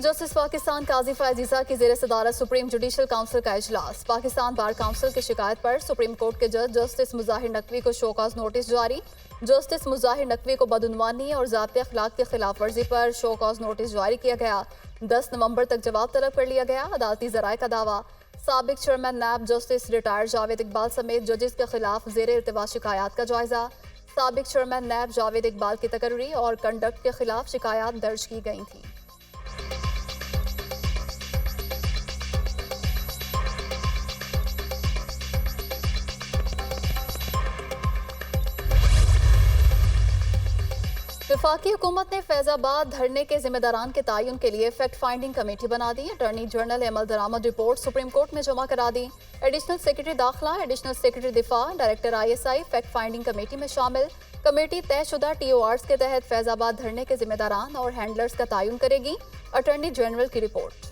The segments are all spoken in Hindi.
जस्टिस पाकिस्तान काजी फायजीजा की ज़ेर सदारत सुप्रीम जुडिशल काउंसिल का इजलास। पाकिस्तान बार काउंसिल की शिकायत पर सुप्रीम कोर्ट के जज जस्टिस मुजाहिर नकवी को शोकॉज नोटिस जारी। जस्टिस मुजाहिर नकवी को बदउनवानी और ज़ाब्ते अखलाक की खिलाफ वर्जी पर शोकॉज नोटिस जारी किया गया। 10 नवंबर तक जवाब तलब कर लिया गया। अदालती ज़राए का दावा, साबिक chairman NAB justice retired Javed Iqbal समेत जजेस के खिलाफ ज़ेर इल्तिवा शिकायत का जायजा। साबिक चेयरमैन नैब जावेद इकबाल की तकर्री और कंडक्ट के खिलाफ शिकायत दर्ज की गई थी। वफाकी हुकूमत ने फैजाबाद धरने के जिम्मेदारान के तयन के लिए फैक्ट फाइंडिंग कमेटी बना दी। अटॉर्नी जनरल अमल दरामद रिपोर्ट सुप्रीम कोर्ट में जमा करा दी। एडिशनल सेक्रेटरी दाखिला, एडिशनल सेक्रेटरी दिफा, director ISI fact finding committee में शामिल। कमेटी तयशुदा TORs के तहत फैजाबाद धरने के जिम्मेदारान और हैंडलर्स का तयन करेगी। अटॉर्नी जनरल की report.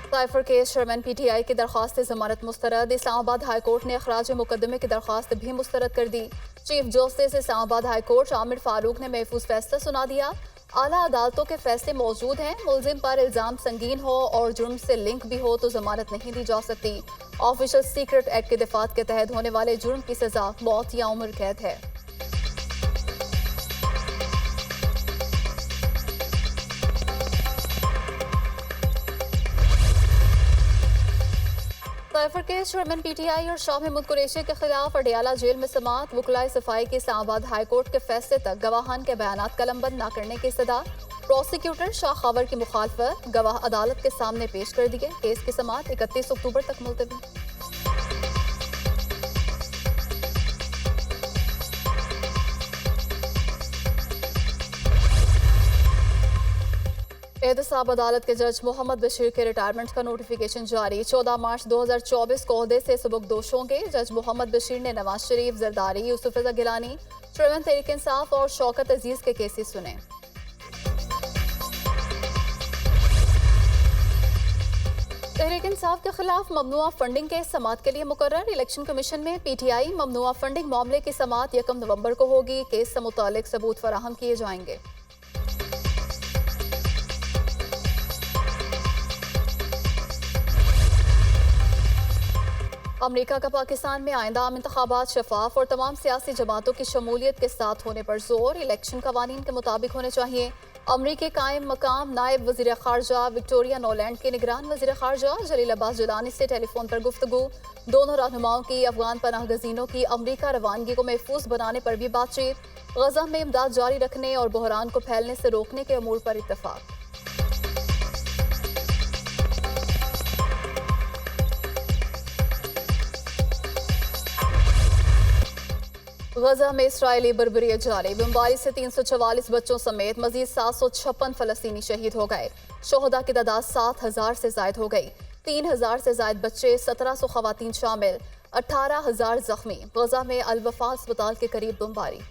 Cipher case chairman PTI की दरख्वास्त जमानत मुस्तरद। इस्लामाबाद हाई कोर्ट ने अखराज मुकदमे की दरख्वास्त भी मुस्तरद कर दी। Chief justice Islamabad high court Aamir Farooq ने महफूज फैसला सुना दिया। आला अदालतों के फैसले मौजूद हैं। मुलजिम पर इल्जाम संगीन हो और जुर्म से लिंक भी हो तो जमानत नहीं दी जा सकती। ऑफिशियल सीक्रेट एक्ट के दफात के तहत होने वाले जुर्म की सजा मौत या उम्र कैद है। साइफर केस चेयरमैन PTI और शाह महमूद कुरैशी के खिलाफ अडियाला जेल में समाअत। वकलाए सफाई की इस्लामाबाद हाई कोर्ट के फैसले तक गवाहान के बयानात कलमबंद न करने की सदा। प्रोसिक्यूटर शाह खबर की मुखालफत, गवाह अदालत के सामने पेश कर दिए। केस की समाअत 31 अक्टूबर तक मुलतवी। एहतसाब अदालत के जज मोहम्मद बशीर के रिटायरमेंट का नोटिफिकेशन जारी। 14 मार्च 2024 को ओहदे से सुबकदोश होंगे। जज मोहम्मद बशीर ने नवाज शरीफ, जरदारी, यूसुफ रजा गिलानी, चेयरमैन तहरीक इंसाफ और शौकत अजीज के केसेस सुने। तहरीक इंसाफ के खिलाफ ममनुआ फंडिंग के समाअत के लिए मुकर्रर। इलेक्शन कमीशन में PTI ममनुआ फंडिंग मामले की समाअत 1 नवंबर को होगी। केस से मुतालिक सबूत फराहम किए जाएंगे। अमरीका का पाकिस्तान में आइंदा आम इंतखाबात शफाफ और तमाम सियासी जमातों की शमूलियत के साथ होने पर जोर। इलेक्शन कवानीन के मुताबिक होने चाहिए। अमरीकी कायम मकाम नायब वज़ीर ख़ारजा विक्टोरिया नोलैंड के निगरान वज़ीर ख़ारजा जलील अब्बास जिलानी से टेलीफोन पर गुफ्तगू। दोनों रहनुमाओं की अफगान पनाह गजीनों की अमरीका रवानगी को महफूज बनाने पर भी बातचीत। गजा में इमदाद जारी रखने और बहरान को फैलने से रोकने के अमूर पर इत्तफाक। गजा में इसराइली बर्बरियत जारी। बमबारी से 344 बच्चों समेत मजीद 756 फलस्तीनी शहीद हो गए। शोहदा की तादाद 7000 से जायद हो गई। 3000 से जायद बच्चे, 1700 खवातीन शामिल, 18000 जख्मी। गजा में अल-वफा अस्पताल के करीब बमबारी।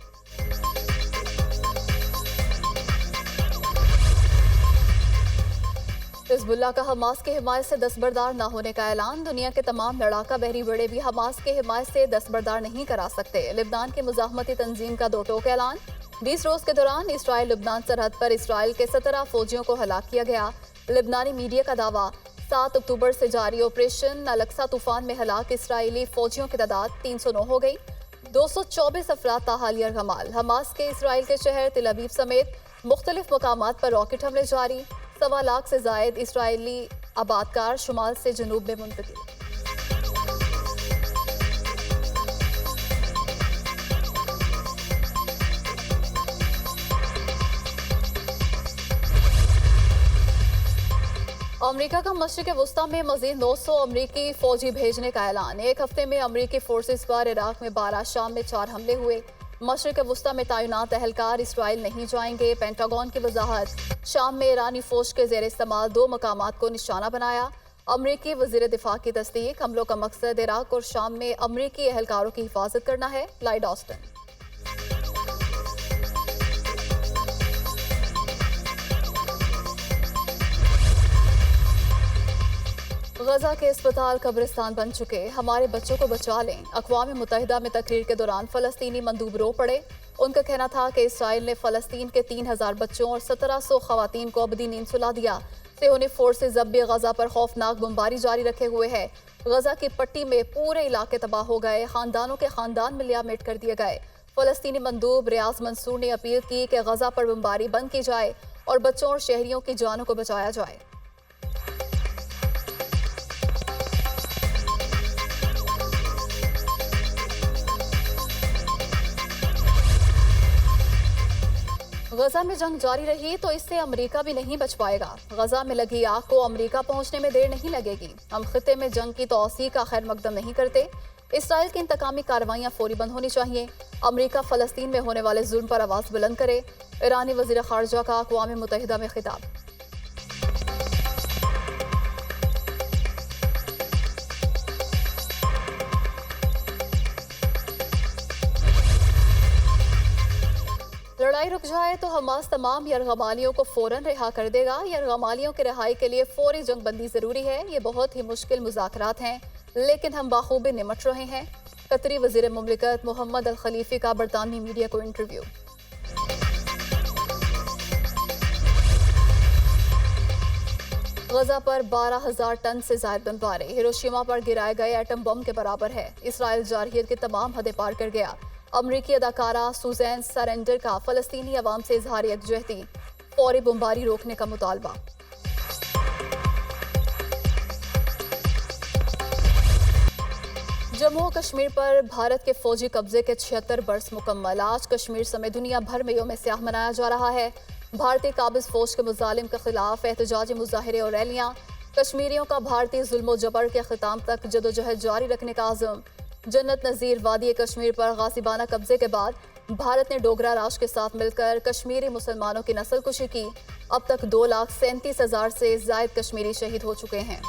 हिजबुल्लाह का हमास की हिमायत से दस्तबरदार न होने का ऐलान। दुनिया के तमाम लड़ाका बहरी बड़े भी हमास की हिमायत से दस्तबरदार नहीं करा सकते। लिबनान की मुजाहमती तंजीम का दो टोक ऐलान। 20 रोज के दौरान इसराइल लिबनान सरहद पर इसराइल के 17 फौजियों को हलाक किया गया। लिबनानी मीडिया का दावा, 7 अक्टूबर से जारी ऑपरेशन अल-अक्सा तूफान में हलाक इसराइली फौजियों की तादाद 309 हो गई। 224 अफराद ताहाल यरगमाल। हमास के इसराइल के शहर तिल अवीव समेत मुख्तलिफ मकामात पर रॉकेट हमले जारी। 1.25 लाख से जायद इसराइली आबादकार शुमाल से जनूब में मुंतकिल। अमरीका का मशरिक़ वस्ता में मजीद 900 अमरीकी फौजी भेजने का ऐलान। एक हफ्ते में अमरीकी फोर्सेस पर इराक में 12, शाम में 4 हमले हुए। मशरिक़ वस्ता में तैनात एहलकार इसराइल नहीं जाएंगे। पेंटागन की वजाहत, शाम में ईरानी फौज के ज़ेर इस्तेमाल 2 मकामात को निशाना बनाया। अमरीकी वज़ीर दिफा की तस्दीक, हमलों का मकसद इराक और शाम में अमरीकी एहलकारों की हिफाजत करना है। लाइड ऑस्टिन। गजा के अस्पताल कब्रिस्तान बन चुके, हमारे बच्चों को बचा लें। अक़वाम मुत्तहिदा में तकरीर के दौरान फ़लस्तीनी मंदूब रो पड़े। उनका कहना था कि इसराइल ने फ़लस्तीन के 3000 बच्चों और 1700 ख़वातीन को अबदी नींद सुला दिया। सेहूनी फोर्सेज अब भी गजा पर खौफनाक बमबारी जारी रखे हुए है। गजा की पट्टी में पूरे इलाके तबाह हो गए, खानदानों के खानदान मिलिया-मिट कर दिए गए। फ़लस्तीनी मंदूब रियाज मंसूर ने अपील की कि गजा पर बमबारी बंद की जाए और बच्चों और शहरियों की जानों को बचाया जाए। गजा में जंग जारी रही तो इससे अमेरिका भी नहीं बच पाएगा। गजा में लगी आग को अमेरिका पहुंचने में देर नहीं लगेगी। हम खिते में जंग की तौसी का खैर मकदम नहीं करते। इसराइल की इंतकामी कार्रवाइयां फौरी बंद होनी चाहिए। अमेरिका फ़लस्तीन में होने वाले जुल्म पर आवाज़ बुलंद करे। ईरानी वज़ीर ख़ारजा का अक़वाम मुत्तहिदा में खिताब। लड़ाई रुक जाए तो हमास तमाम यरगमालियों को फौरन रिहा कर देगा। यरगमालियों की रिहाई के लिए फौरी जंगबंदी जरूरी है। ये बहुत ही मुश्किल मुज़ाकरात हैं, लेकिन हम बाखूबी निमट रहे हैं। कतरी वज़ीर मुमलिकत मोहम्मद अल खलीफी का बरतानवी मीडिया को इंटरव्यू। गजा पर 12,000 टन से ज़ायद बमबारे हिरोशिमा पर गिराए गए एटम बम के बराबर है। इसराइल जारहियत की तमाम हदें पार कर गया। अमरीकी अदाकारा सुजैन सरेंडर का फ़लस्तीनी अवाम से इजहार यकजहती, फौरी बमबारी रोकने का मुतालबा। जम्मू कश्मीर पर भारत के फौजी कब्जे के 76 बरस मुकम्मल। आज कश्मीर समेत दुनिया भर में यौम स्याह मनाया जा रहा है। भारतीय काबिज फौज के मुजालिम के खिलाफ एहतजाजी मुजाहरे और रैलियां। कश्मीरियों का भारतीय जुल्म जबर के ख़िताम तक जदोजहद जारी रखने का आज़म। जन्नत नज़ीर वादी कश्मीर पर गासिबाना कब्जे के बाद भारत ने डोगरा राज के साथ मिलकर कश्मीरी मुसलमानों की नस्ल कुशी की। अब तक 2,37,000 से ज़ायद कश्मीरी शहीद हो चुके हैं।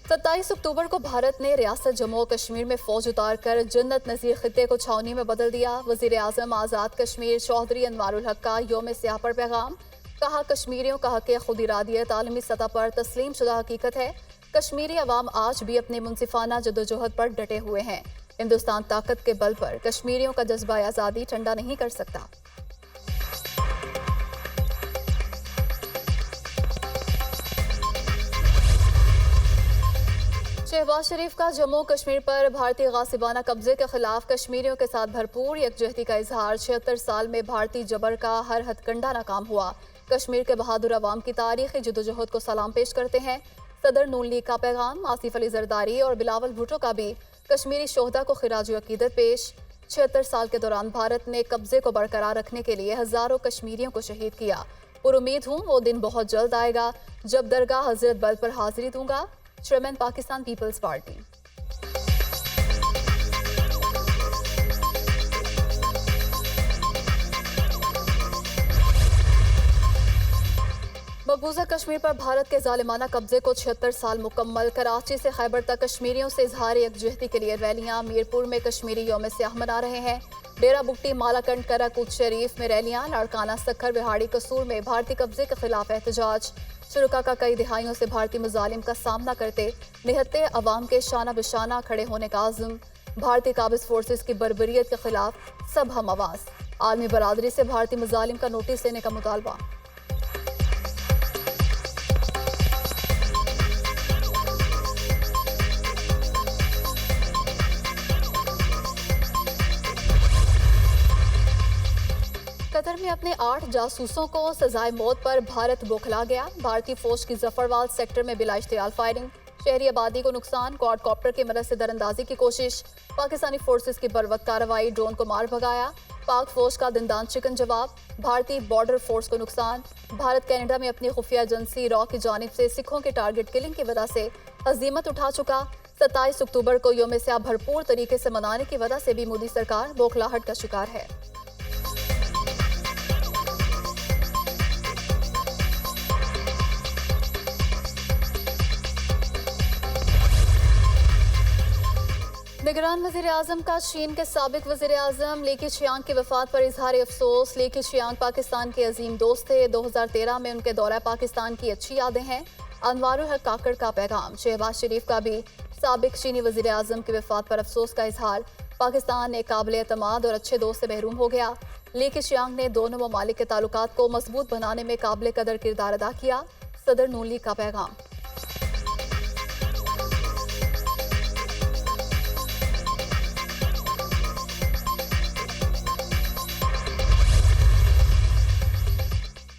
27 अक्टूबर को भारत ने रियासत जम्मू और कश्मीर में फौज उतारकर जन्नत नज़ीर खिते को छावनी में बदल दिया। वज़ीर आज़म आज़ाद कश्मीर चौधरी अनवारुल हक का यौम स्याह पर पैगाम। कहा, कश्मीरियों का हक़ खुद इरादियत आलमी सतह पर तस्लीम शुदा हकीकत है। कश्मीरी अवाम आज भी अपने मुनसिफाना जदोजहद पर डटे हुए हैं। हिंदुस्तान ताकत के बल पर कश्मीरियों का जज्बा आज़ादी ठंडा नहीं कर सकता। शहबाज शरीफ का जम्मू कश्मीर पर भारतीय गासिबाना कब्जे के खिलाफ कश्मीरियों के साथ भरपूर यकजहती का इजहार। 76 साल में भारतीय जबर का हर हथकंडा नाकाम हुआ। कश्मीर के बहादुर अवाम की तारीखी जदोजहद को सलाम पेश करते हैं। सदर नून लीग का पैगाम। आसिफ अली जरदारी और बिलावल भुट्टो का भी कश्मीरी शोहदा को खिराज अकीदत पेश। 76 साल के दौरान भारत ने कब्जे को बरकरार रखने के लिए हजारों कश्मीरियों को शहीद किया। पुरुमीद हूँ वो दिन बहुत जल्द आएगा जब दरगाह हजरत बल पर हाजिरी दूंगा। Chairman Pakistan Peoples Party. मकबूजा कश्मीर पर भारत के जालिमाना कब्जे को 76 साल मुकम्मल। कराची से खैबर तक कश्मीरियों से इजहार यकजहती के लिए रैलियां। मीरपुर में कश्मीरी यौम स्याह मना रहे हैं। डेरा बुगटी मालाकंड कराकूच शरीफ में रैलियां। लाड़काना सक्खर बिहाड़ी कसूर में भारतीय कब्जे के खिलाफ एहतजाज। शुरुका का कई दिहाइयों से भारतीय मुजालिम का सामना करते निहत्ते अवाम के शाना बिशाना खड़े होने का आज़म। भारतीय काबिज फोर्सेज की बर्बरियत के खिलाफ सब हम आवाज़। आलमी बरादरी से भारतीय मुजालिम का नोटिस लेने का मुतालबा। कतर में अपने 8 जासूसों को सजाए मौत पर भारत बौखला गया। भारतीय फौज की जफरवाल सेक्टर में बिला इश्तियाल फायरिंग। शहरी आबादी को नुकसान। क्वाडकॉप्टर की मदद से दरअंदाजी की कोशिश। पाकिस्तानी फोर्सेस की बरवक्त कार्रवाई। ड्रोन को मार भगाया। पाक फौज का दिनदान चिकन जवाब। भारतीय बॉर्डर फोर्स को नुकसान। भारत कनाडा में अपनी खुफिया एजेंसी रॉ की जानिब से सिखों की टारगेट किलिंग की वजह से हजीमत उठा चुका। 27 अक्टूबर को यौम स्याह भरपूर तरीके से मनाने की वजह से भी मोदी सरकार बौखलाहट का शिकार है। निगरान वज़ीर आज़म का चीन के साबिक वज़ीर आज़म ली केशियांग की वफ़ात पर इजहार अफसोस। ली केशियांग पाकिस्तान के अजीम दोस्त थे। 2013 में उनके दौरा पाकिस्तान की अच्छी यादें हैं। अनवारुल हक काकड़ का पैगाम। शहबाज शरीफ का भी साबिक चीनी वज़ीर आज़म की वफ़ात पर अफसोस का इजहार। पाकिस्तान एक काबिल एतमाद और अच्छे दोस्त से महरूम हो गया। ली केशियांग ने दोनों ममालिक के ताल्लुकात को मजबूत बनाने में काबिल कदर किरदार अदा किया। सदर नून लीग का पैगाम।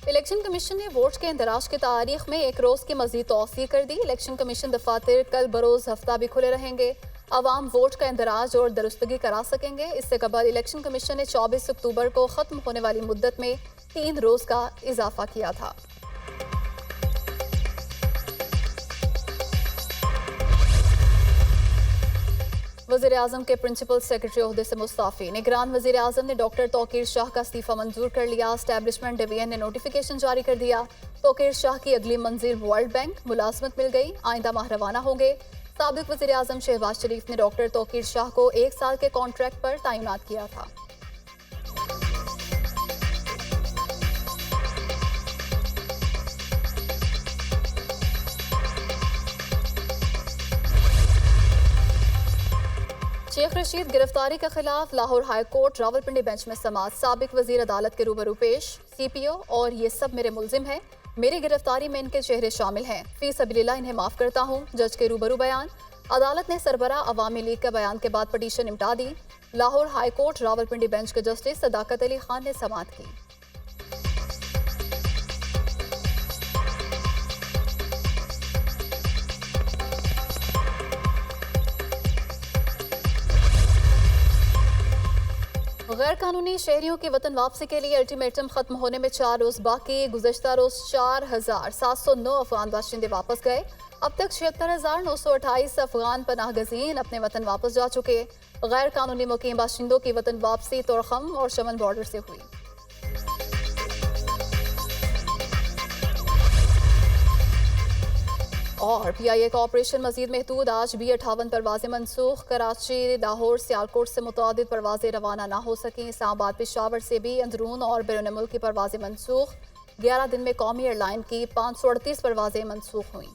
इलेक्शन कमीशन ने वोट के इंदराज की तारीख में एक रोज की मजीद तौसी कर दी। इलेक्शन कमीशन दफातर कल बरोज हफ्ता भी खुले रहेंगे। अवाम वोट का इंदराज और दुरुस्तगी करा सकेंगे। इससे कबल इलेक्शन कमीशन ने 24 अक्टूबर को खत्म होने वाली मुद्दत में 3 रोज का इजाफा किया था। वज़ीर आज़म के प्रिंसिपल सेक्रेटरी ओहदे से मुस्ताफ़ी। निगरान वज़ीर आज़म ने डॉक्टर तौकीर शाह का इस्तीफ़ा मंजूर कर लिया। एस्टैब्लिशमेंट डिवीजन ने नोटिफिकेशन जारी कर दिया। तौकीर शाह की अगली मंजिल वर्ल्ड बैंक, मुलाजमत मिल गई, आइंदा माह रवाना होंगे। साबिक वज़ीर आज़म शहबाज शरीफ ने डॉक्टर तौकीर शाह को 1 साल के कॉन्ट्रैक्ट पर तैनात किया था। शेख रशीद गिरफ्तारी के खिलाफ Lahore high court Rawalpindi bench में समाअत। साबिक वजीर अदालत के रूबरू पेश। CPO और ये सब मेरे मुलजिम हैं। मेरी गिरफ्तारी में इनके चेहरे शामिल हैं। फी सबीलिल्लाह इन्हें माफ करता हूँ। जज के रूबरू बयान। अदालत ने सरबरा अवामी लीग के बयान के बाद पटिशन निपटा दी। Lahore high court Rawalpindi bench के जस्टिस सदाकत अली खान ने समाअत की। गैर कानूनी शहरियों की वतन वापसी के लिए अल्टीमेटम खत्म होने में 4 रोज बाकी। गुज़श्ता रोज 4709 अफगान बाशिंदे वापस गए। अब तक 76,928 अफगान पनाह गजीन अपने वतन वापस जा चुके। गैर कानूनी मुकीम बाशिंदों की वतन वापसी तोरखम और शमन बॉर्डर से हुई। और PIA का ऑपरेशन मजीद महदूद। आज भी 58 परवाजें मनसूख। कराची, लाहौर, सियालकोट से मुतअद्दिद परवाजें रवाना ना हो सकें। इस्लामाबाद, पेशावर से भी अंदरून और बैरून मुल्क की परवाजें मनसूख। 11 दिन में कौमी एयरलाइन की 538 परवाजें मनसूख हुई।